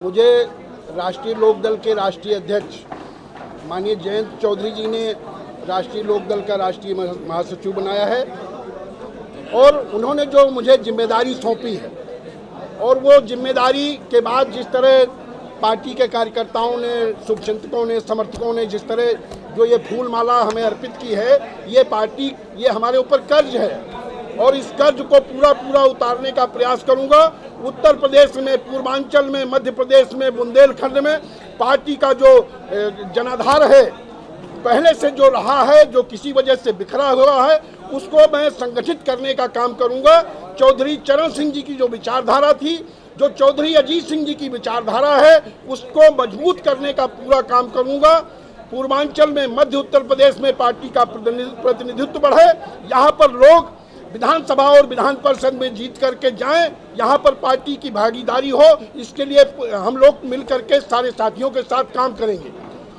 मुझे राष्ट्रीय लोकदल के राष्ट्रीय अध्यक्ष माननीय जयंत चौधरी जी ने राष्ट्रीय लोकदल का राष्ट्रीय महासचिव बनाया है और उन्होंने जो मुझे जिम्मेदारी सौंपी है और वो जिम्मेदारी के बाद जिस तरह पार्टी के कार्यकर्ताओं ने, शुभचिंतकों ने, समर्थकों ने जिस तरह जो ये फूल माला हमें अर्पित की है, ये हमारे ऊपर कर्ज है और इस कर्ज को पूरा उतारने का प्रयास करूंगा। उत्तर प्रदेश में, पूर्वांचल में, मध्य प्रदेश में, बुंदेलखंड में पार्टी का जो जनाधार है, पहले से जो रहा है, जो किसी वजह से बिखरा हुआ है, उसको मैं संगठित करने का काम करूंगा। चौधरी चरण सिंह जी की जो विचारधारा थी, जो चौधरी अजीत सिंह जी की विचारधारा है, उसको मजबूत करने का पूरा काम करूंगा। पूर्वांचल में, मध्य उत्तर प्रदेश में पार्टी का प्रतिनिधित्व बढ़े, यहाँ पर लोग विधानसभा और विधान परिषद में जीत करके जाएं, यहाँ पर पार्टी की भागीदारी हो, इसके लिए हम लोग मिल करके सारे साथियों के साथ काम करेंगे।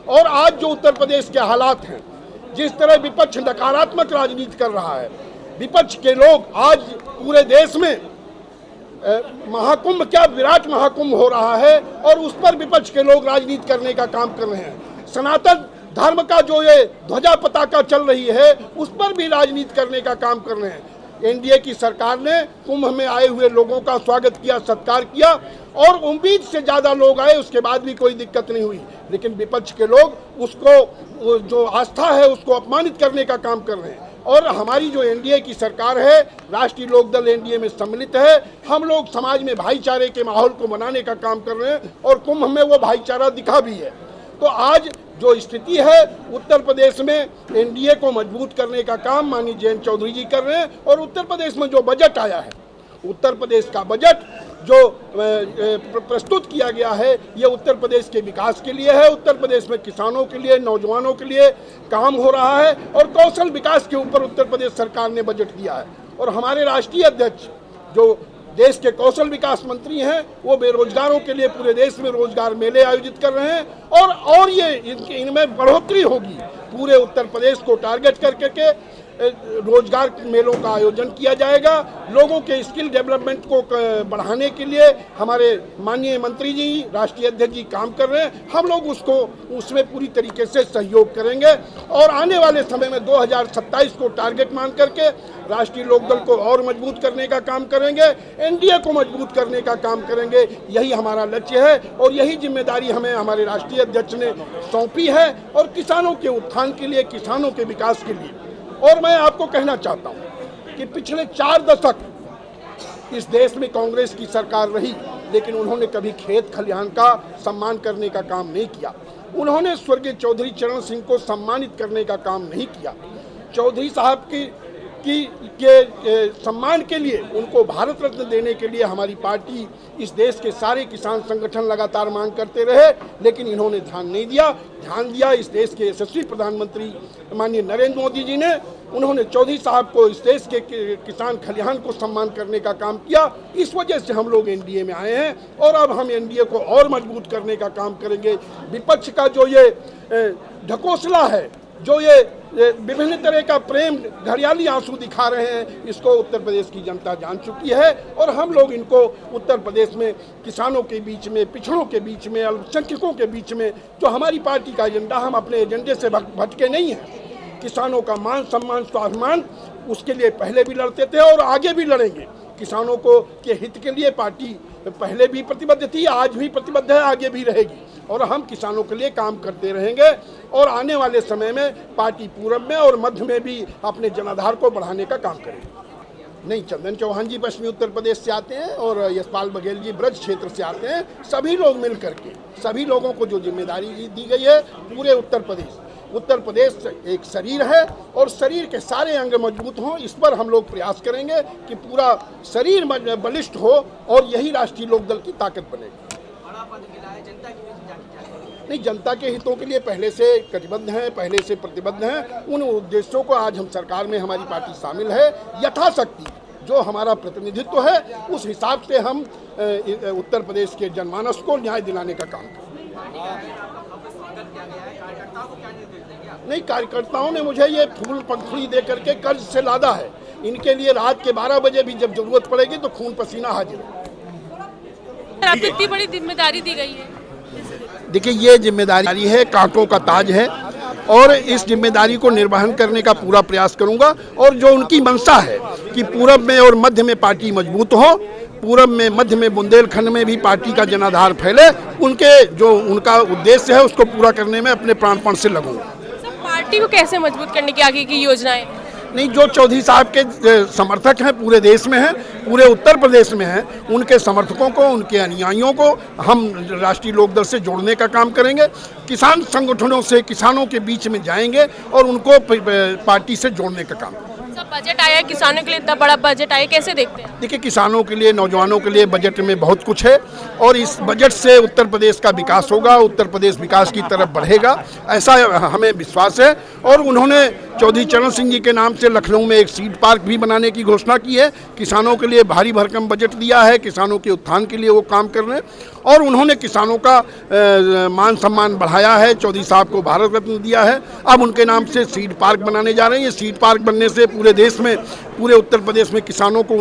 और आज जो उत्तर प्रदेश के हालात हैं, जिस तरह विपक्ष नकारात्मक राजनीति कर रहा है, विपक्ष के लोग आज पूरे देश में महाकुंभ क्या विराट महाकुंभ हो रहा है और उस पर विपक्ष के लोग राजनीति करने का काम कर रहे हैं। सनातन धर्म का जो ये ध्वजा पताका चल रही है, उस पर भी राजनीति करने का काम कर रहे हैं। एनडीए की सरकार ने कुंभ में आए हुए लोगों का स्वागत किया, सत्कार किया और उम्मीद से ज़्यादा लोग आए, उसके बाद भी कोई दिक्कत नहीं हुई। लेकिन विपक्ष के लोग उसको जो आस्था है उसको अपमानित करने का काम कर रहे हैं। और हमारी जो एनडीए की सरकार है, राष्ट्रीय लोकदल एनडीए में सम्मिलित है, हम लोग समाज में भाईचारे के माहौल को बनाने का काम कर रहे हैं और कुंभ में वो भाईचारा दिखा भी है। तो आज जो स्थिति है उत्तर प्रदेश में, एनडीए को मजबूत करने का काम माननीय जयंत चौधरी जी कर रहे हैं। और उत्तर प्रदेश में जो बजट आया है, उत्तर प्रदेश का बजट जो प्रस्तुत किया गया है, ये उत्तर प्रदेश के विकास के लिए है। उत्तर प्रदेश में किसानों के लिए, नौजवानों के लिए काम हो रहा है और कौशल विकास के ऊपर उत्तर प्रदेश सरकार ने बजट दिया है। और हमारे राष्ट्रीय अध्यक्ष जो देश के कौशल विकास मंत्री हैं, वो बेरोजगारों के लिए पूरे देश में रोजगार मेले आयोजित कर रहे हैं और ये इनमें बढ़ोतरी होगी। पूरे उत्तर प्रदेश को टारगेट करके रोजगार मेलों का आयोजन किया जाएगा। लोगों के स्किल डेवलपमेंट को बढ़ाने के लिए हमारे माननीय मंत्री जी, राष्ट्रीय अध्यक्ष जी काम कर रहे हैं। हम लोग उसमें पूरी तरीके से सहयोग करेंगे और आने वाले समय में 2027 को टारगेट मान करके राष्ट्रीय लोकदल को और मजबूत करने का काम करेंगे, एनडीए को मजबूत करने का काम करेंगे। यही हमारा लक्ष्य है और यही जिम्मेदारी हमें हमारे राष्ट्रीय अध्यक्ष ने सौंपी है और किसानों के उत्थान के लिए, किसानों के विकास के लिए। और मैं आपको कहना चाहता हूं कि पिछले 4 दशक इस देश में कांग्रेस की सरकार रही, लेकिन उन्होंने कभी खेत खलिहान का सम्मान करने का काम नहीं किया। उन्होंने स्वर्गीय चौधरी चरण सिंह को सम्मानित करने का काम नहीं किया। चौधरी साहब के सम्मान के लिए, उनको भारत रत्न देने के लिए हमारी पार्टी, इस देश के सारे किसान संगठन लगातार मांग करते रहे, लेकिन इन्होंने ध्यान नहीं दिया। ध्यान दिया इस देश के यशस्वी प्रधानमंत्री माननीय नरेंद्र मोदी जी ने। उन्होंने चौधरी साहब को, इस देश के किसान खलिहान को सम्मान करने का काम किया। इस वजह से हम लोग एनडीए में आए हैं और अब हम एनडीए को और मजबूत करने का काम करेंगे। विपक्ष का जो ये ढकोसला है, जो ये विभिन्न तरह का प्रेम, घड़ियाली आंसू दिखा रहे हैं, इसको उत्तर प्रदेश की जनता जान चुकी है। और हम लोग इनको उत्तर प्रदेश में किसानों के बीच में, पिछड़ों के बीच में, अल्पसंख्यकों के बीच में जो हमारी पार्टी का एजेंडा, हम अपने एजेंडे से भटके नहीं हैं। किसानों का मान सम्मान, स्वाभिमान, उसके लिए पहले भी लड़ते थे और आगे भी लड़ेंगे। किसानों को के हित के लिए पार्टी पहले भी प्रतिबद्ध थी, आज भी प्रतिबद्ध है, आगे भी रहेगी और हम किसानों के लिए काम करते रहेंगे। और आने वाले समय में पार्टी पूरब में और मध्य में भी अपने जनाधार को बढ़ाने का काम करेगी। नहीं, चंदन चौहान जी पश्चिमी उत्तर प्रदेश से आते हैं और यशपाल बघेल जी ब्रज क्षेत्र से आते हैं। सभी लोग मिल करके, सभी लोगों को जो जिम्मेदारी दी गई है, पूरे उत्तर प्रदेश एक शरीर है और शरीर के सारे अंग मजबूत हों, इस पर हम लोग प्रयास करेंगे कि पूरा शरीर बलिष्ठ हो और यही राष्ट्रीय लोकदल की ताकत बनेगी। नहीं, जनता के हितों के लिए पहले से कटिबद्ध हैं, पहले से प्रतिबद्ध हैं। उन उद्देश्यों को आज हम सरकार में हमारी पार्टी शामिल है। यथाशक्ति जो हमारा प्रतिनिधित्व है, उस हिसाब से हम उत्तर प्रदेश के जनमानस को न्याय दिलाने का काम करेंगे। नहीं, कार्यकर्ताओं ने मुझे ये फूल पंखुड़ी दे करके कर्ज से लादा है। इनके लिए रात के 12 बजे भी जब जरूरत पड़ेगी तो खून पसीना हाजिर है। आपको इतनी बड़ी जिम्मेदारी दी गई है। देखिए, ये जिम्मेदारी है, कांटों का ताज है और इस जिम्मेदारी को निर्वहन करने का पूरा प्रयास करूंगा। और जो उनकी मंशा है कि पूरब में और मध्य में पार्टी मजबूत हो, पूरब में मध्य में बुंदेलखंड में भी पार्टी का जनाधार फैले, उनका उद्देश्य है उसको पूरा करने में अपने प्राणपण से लगूंगा। पार्टी को कैसे मजबूत करने की आगे की योजनाएं? नहीं, जो चौधरी साहब के समर्थक हैं पूरे देश में हैं, पूरे उत्तर प्रदेश में हैं, उनके समर्थकों को, उनके अनुयायियों को हम राष्ट्रीय लोकदल से जोड़ने का काम करेंगे। किसान संगठनों से किसानों के बीच में जाएंगे और उनको पार्टी से जोड़ने का काम। सब बजट आया है, किसानों के लिए इतना बड़ा बजट आया, कैसे देखते हैं? देखिए, किसानों के लिए, नौजवानों के लिए बजट में बहुत कुछ है और इस बजट से उत्तर प्रदेश का विकास होगा, उत्तर प्रदेश विकास की तरफ बढ़ेगा, ऐसा हमें विश्वास है। और उन्होंने चौधरी चरण सिंह जी के नाम से लखनऊ में एक सीड पार्क भी बनाने की घोषणा की है। किसानों के लिए भारी भरकम बजट दिया है, किसानों के उत्थान के लिए वो काम कर रहे हैं और उन्होंने किसानों का मान सम्मान बढ़ाया है। चौधरी साहब को भारत रत्न दिया है, अब उनके नाम से सीड पार्क बनाने जा रहे हैं। ये सीड पार्क बनने से पूरे देश में, पूरे उत्तर प्रदेश में किसानों को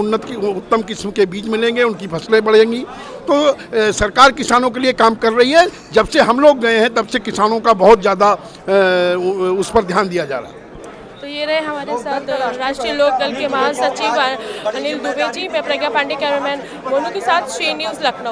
उत्तम किस्म के बीज मिलेंगे, उनकी फसलें बढ़ेंगी। तो सरकार किसानों के लिए काम कर रही है। जब से हम लोग गए हैं तब से किसानों का बहुत ज़्यादा उस पर ध्यान दिया जा रहा है। तो ये रहे हमारे साथ राष्ट्रीय लोक दल के महासचिव अनिल दुबे जी। मैं प्रज्ञा पांडे, कैमरामैन मोनू के साथ, श्री न्यूज़ लखनऊ।